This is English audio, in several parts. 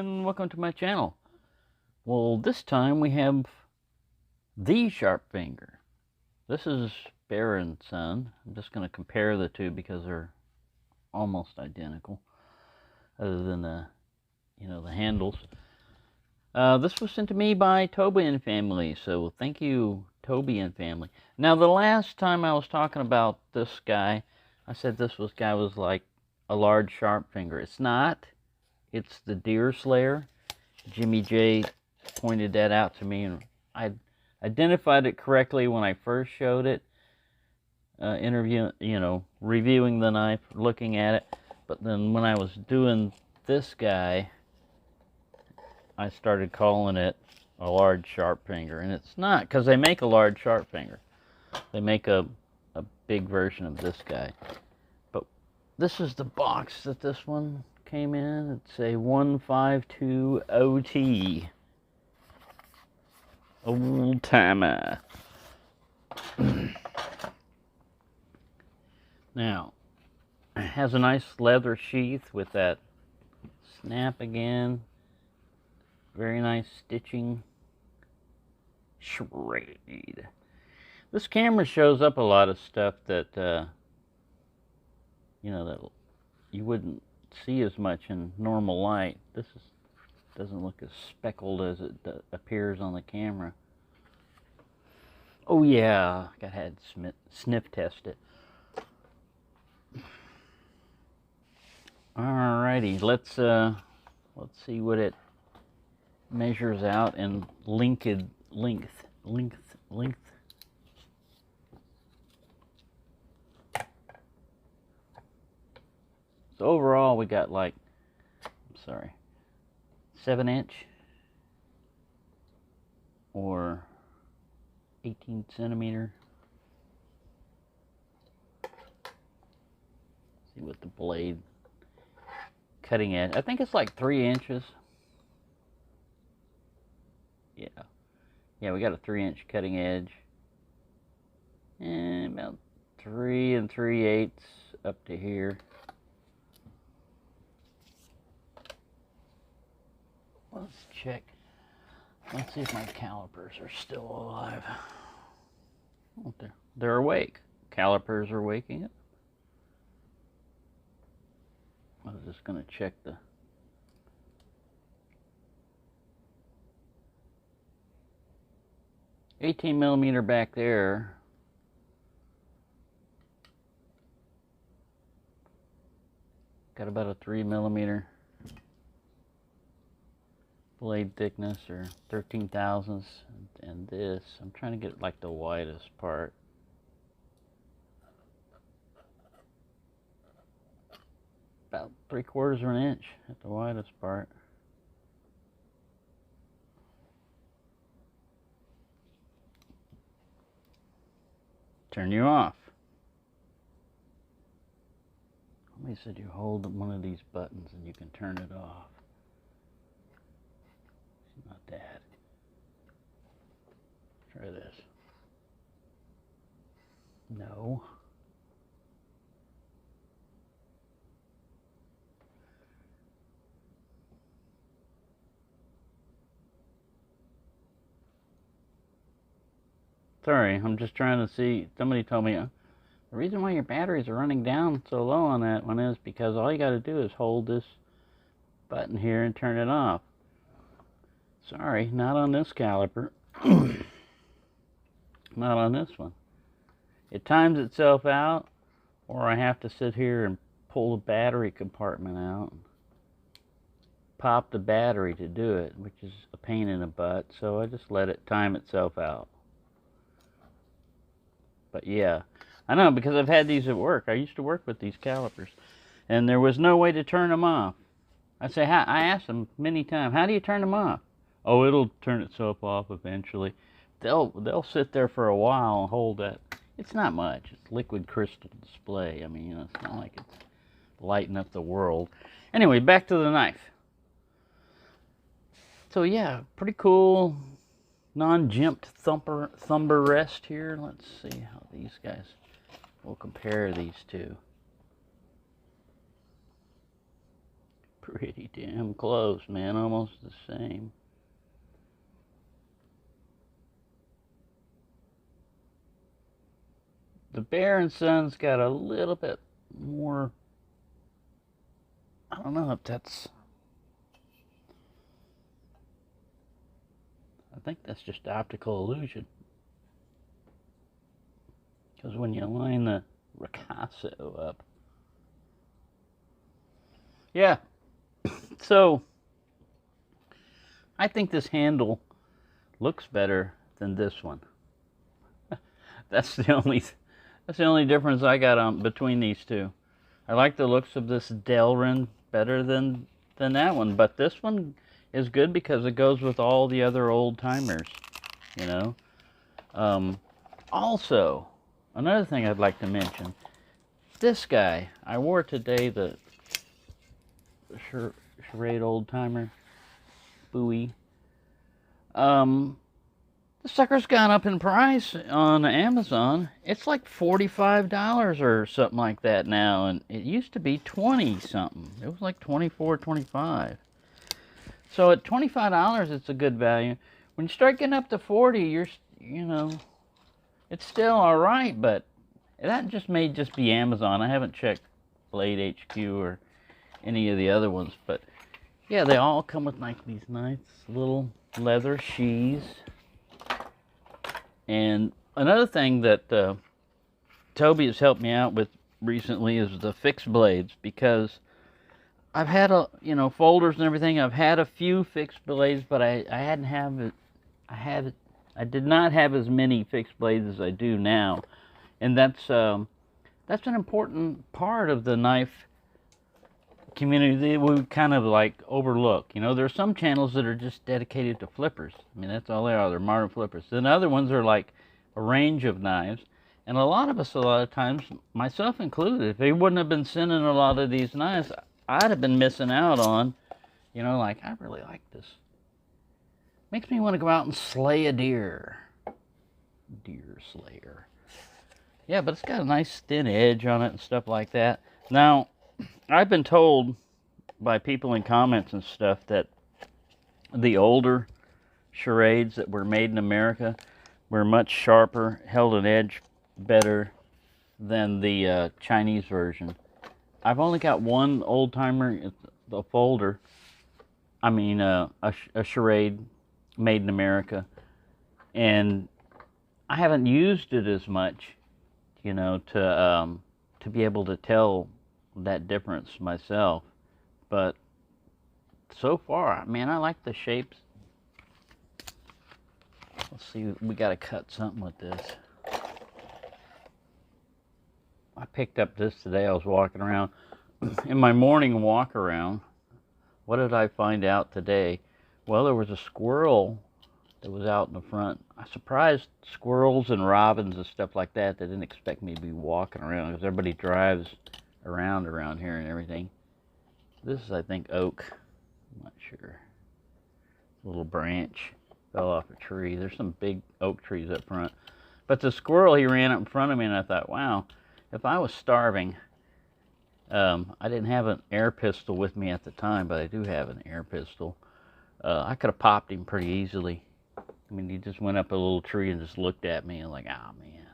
and welcome to my channel. Well, this time we have the sharp finger. This is Bear and Son. I'm just going to compare the two because they're almost identical, other than the handles. This was sent to me by Toby and family, so thank you, Toby and family. Now, the last time I was talking about this guy, I said this guy was like a large sharp finger. It's not. It's the Deer Slayer. Jimmy J pointed that out to me, and I identified it correctly when I first showed it, reviewing the knife, looking at it. But then when I was doing this guy, I started calling it a large sharp finger, and it's not, because they make a large sharp finger. They make a big version of this guy. But this is the box that this one came in. It's a 152 OT. Old timer. Now, it has a nice leather sheath with that snap again. Very nice stitching. Schrade. This camera shows up a lot of stuff that, that you wouldn't see as much in normal light. This doesn't look as speckled as it appears on the camera. Oh yeah, I had sniff test it. Alrighty, let's see what it measures out in length. So overall, we got like, 7-inch or 18 centimeter. See what the blade cutting edge. I think it's like 3 inches. Yeah, we got a 3-inch cutting edge, and about 3 3/8 up to here. Let's check. Let's see if my calipers are still alive. Oh, they're awake. Calipers are waking up. I was just going to check the 18 millimeter back there. Got about a 3 millimeter blade thickness, or 13 thousandths, and this, I'm trying to get like the widest part. About 3/4 of an inch at the widest part. Turn you off. Somebody said you hold one of these buttons and you can turn it off. It's not that. Try this. No. Sorry, I'm just trying to see. Somebody told me the reason why your batteries are running down so low on that one is because all you got to do is hold this button here and turn it off. Sorry, not on this caliper. Not on this one. It times itself out, or I have to sit here and pull the battery compartment out, pop the battery to do it, which is a pain in the butt, so I just let it time itself out. But yeah, I know, because I've had these at work. I used to work with these calipers, and there was no way to turn them off. I asked them many times, how do you turn them off? Oh, it'll turn itself off eventually. They'll sit there for a while and hold that. It's not much. It's liquid crystal display. I mean, it's not like it's lighting up the world. Anyway, back to the knife. So yeah, pretty cool. Non-jimped thumber rest here. Let's see how these guys, we'll compare these two. Pretty damn close, man. Almost the same. The Bear & Son's got a little bit more. I don't know if that's. I think that's just optical illusion. Because when you line the Ricasso up. Yeah. So, I think this handle looks better than this one. That's the only difference I got on between these two. I like the looks of this Delrin better than that one, but this one is good because it goes with all the other old timers, you know. Also, another thing I'd like to mention, this guy, I wore today the Schrade old timer buoy. The sucker's gone up in price on Amazon. It's like $45 or something like that now, and it used to be 20 something. It was like 24, 25. So at $25, it's a good value. When you start getting up to 40, it's still all right, but that may just be Amazon. I haven't checked Blade HQ or any of the other ones, but yeah, they all come with like these nice little leather sheaths. And another thing that Toby has helped me out with recently is the fixed blades, because I've had folders and everything. I've had a few fixed blades, but I did not have as many fixed blades as I do now, and that's an important part of the knife community that we kind of like overlook. There's some channels that are just dedicated to flippers. I mean, that's all they are. They're modern flippers. Then other ones are like a range of knives. And a lot of us, a lot of times, myself included, if they wouldn't have been sending a lot of these knives, I'd have been missing out on, like, I really like this. Makes me want to go out and slay a deer. Deer slayer. Yeah, but it's got a nice thin edge on it and stuff like that. Now, I've been told by people in comments and stuff that the older Schrades that were made in America were much sharper, held an edge better than the Chinese version. I've only got one old-timer, a folder, a Schrade made in America, and I haven't used it as much, to be able to tell that difference myself. But so far, man, I like the shapes. Let's see, we got to cut something with this. I picked up this today. I was walking around in my morning walk around. What did I find out today? Well, there was a squirrel that was out in the front. I surprised squirrels and robins and stuff like that. They didn't expect me to be walking around, because everybody drives around here and everything. This is, I think, oak. I'm not sure. A little branch fell off a tree. There's some big oak trees up front. But the squirrel, he ran up in front of me, and I thought, wow, if I was starving, I didn't have an air pistol with me at the time, but I do have an air pistol. I could have popped him pretty easily. I mean, he just went up a little tree and just looked at me and like, ah, man.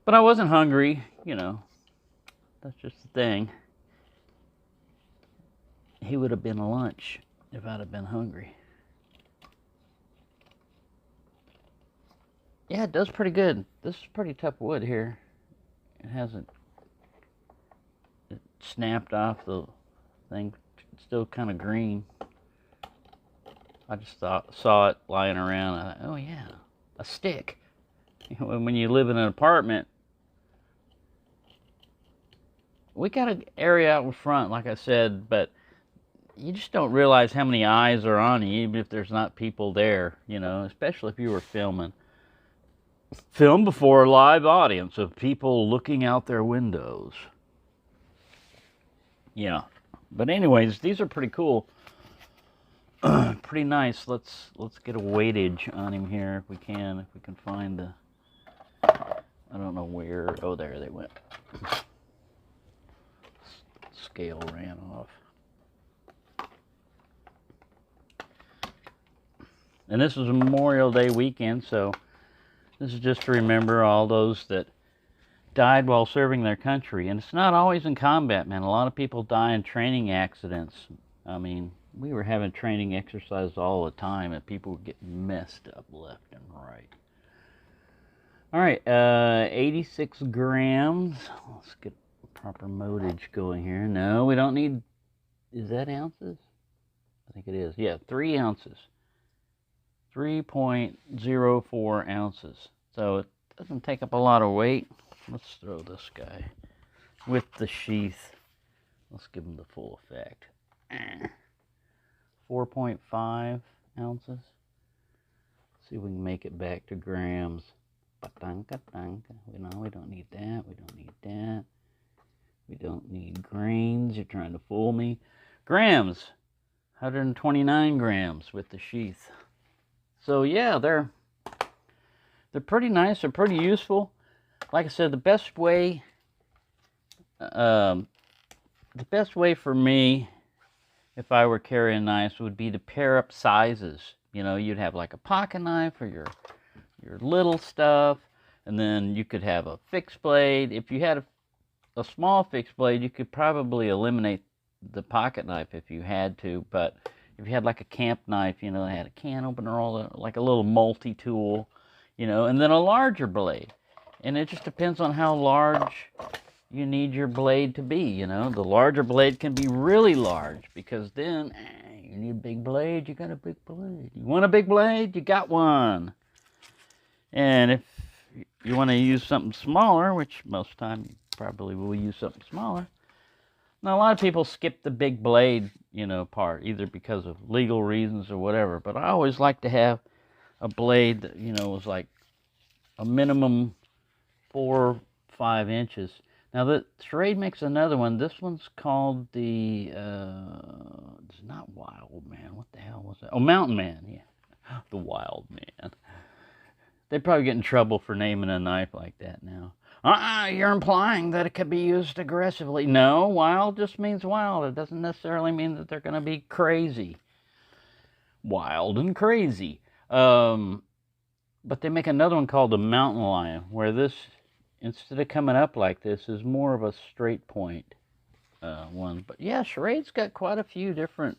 But I wasn't hungry, That's just the thing. He would have been a lunch if I'd have been hungry. Yeah, it does pretty good. This is pretty tough wood here. It hasn't snapped off the thing. It's still kind of green. I just saw it lying around. I thought, oh yeah, a stick. When you live in an apartment, we got an area out in front, like I said, but you just don't realize how many eyes are on you, even if there's not people there, especially if you were filming. Film before a live audience of people looking out their windows. Yeah. But anyways, these are pretty cool. Pretty nice. Let's get a weightage on him here if we can find the, I don't know where. Oh, there they went. Scale ran off. And this is Memorial Day weekend, so this is just to remember all those that died while serving their country. And it's not always in combat, man. A lot of people die in training accidents. I mean, we were having training exercises all the time, and people were getting messed up left and right. All right, 86 grams. Let's get proper motage going here. No, we don't need, is that ounces? I think it is. Yeah, 3 ounces. 3.04 ounces. So it doesn't take up a lot of weight. Let's throw this guy with the sheath. Let's give him the full effect. 4.5 ounces. Let's see if we can make it back to grams. No, we don't need that. We don't need that. We don't need grains. You're trying to fool me. Grams. 129 grams with the sheath. So yeah, they're pretty nice. They're pretty useful. Like I said, the best way for me, if I were carrying knives, would be to pair up sizes. You know, you'd have like a pocket knife for your little stuff, and then you could have a fixed blade. If you had a small fixed blade, you could probably eliminate the pocket knife if you had to. But if you had like a camp knife, you know, it had a can opener, like a little multi-tool, you know, and then a larger blade. And it just depends on how large you need your blade to be, you know. The larger blade can be really large, because then you need a big blade, you got a big blade. You want a big blade, you got one. And if you want to use something smaller, which most of the time you probably will use something smaller. Now, a lot of people skip the big blade, you know, part, either because of legal reasons or whatever. But I always like to have a blade that, you know, was like a minimum 4 or 5 inches. Now, the Schrade makes another one. This one's called the, it's not Wild Man. What the hell was that? Oh, Mountain Man, yeah. The Wild Man. They'd probably get in trouble for naming a knife like that now. You're implying that it could be used aggressively. No, wild just means wild. It doesn't necessarily mean that they're going to be crazy. Wild and crazy. But they make another one called the Mountain Lion, where this, instead of coming up like this, is more of a straight point one. But yeah, Schrade's got quite a few different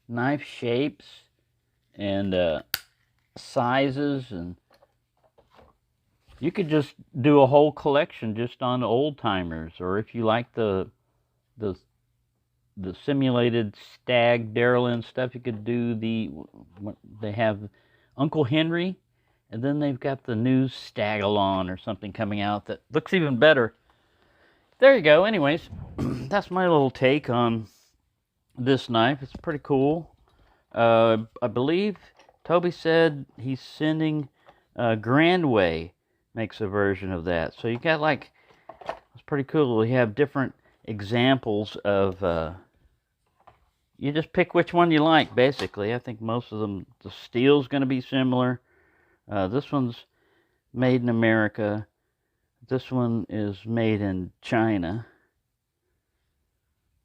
knife shapes and sizes, and you could just do a whole collection just on old timers, or if you like the simulated stag Darylin stuff, you could do they have Uncle Henry, and then they've got the new Stagalon or something coming out that looks even better. There you go. Anyways, that's my little take on this knife. It's pretty cool. I believe Toby said he's sending Grandway makes a version of that. So you got like, it's pretty cool. We have different examples of, you just pick which one you like, basically. I think most of them, the steel's going to be similar. This one's made in America. This one is made in China.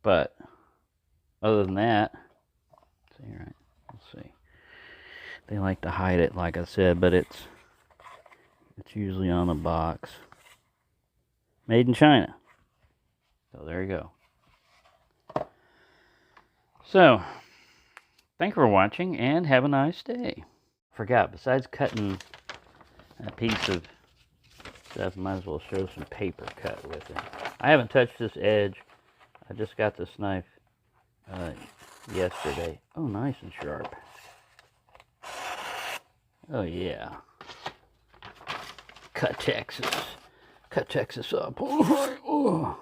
But other than that, let's see, right? Let's see. They like to hide it, like I said, but it's usually on the box. Made in China. So there you go. So, thank you for watching, and have a nice day. Forgot, besides cutting a piece of stuff, might as well show some paper cut with it. I haven't touched this edge. I just got this knife yesterday. Oh, nice and sharp. Oh, yeah. Cut Texas. Cut Texas up. Oh.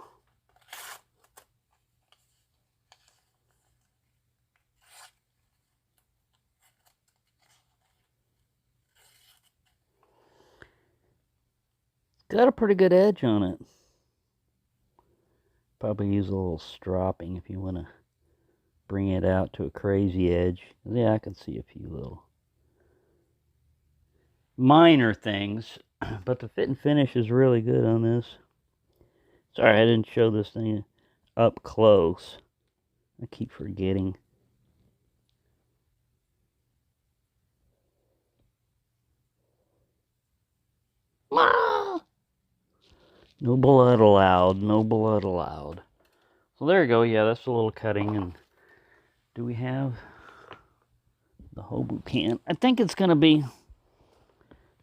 Got a pretty good edge on it. Probably use a little stropping if you want to bring it out to a crazy edge. Yeah, I can see a few little minor things, but the fit and finish is really good on this. Sorry, I didn't show this thing up close. I keep forgetting. No blood allowed. No blood allowed. So there you go. Yeah, that's a little cutting. And do we have the hobo can? I think it's going to be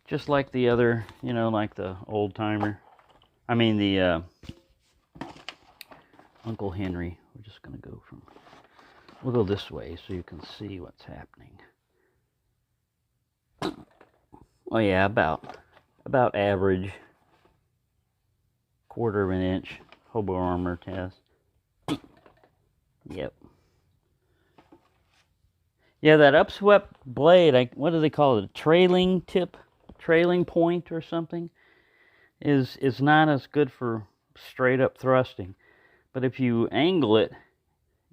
just like the other, you know, like the old timer. I mean the Uncle Henry. We're just going to go from... We'll go this way so you can see what's happening. Oh yeah, about average. 1/4 of an inch hobo armor test. Yep. Yeah, that upswept blade, what do they call it? A trailing tip? Trailing point or something? Is not as good for straight up thrusting. But if you angle it,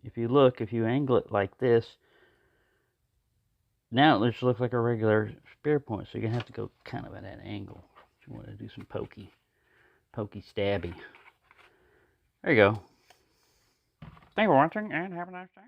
if you angle it like this, now it just looks like a regular spear point. So you're going to have to go kind of at that angle if you want to do some pokey stabby. There you go. Thanks for watching and have a nice day.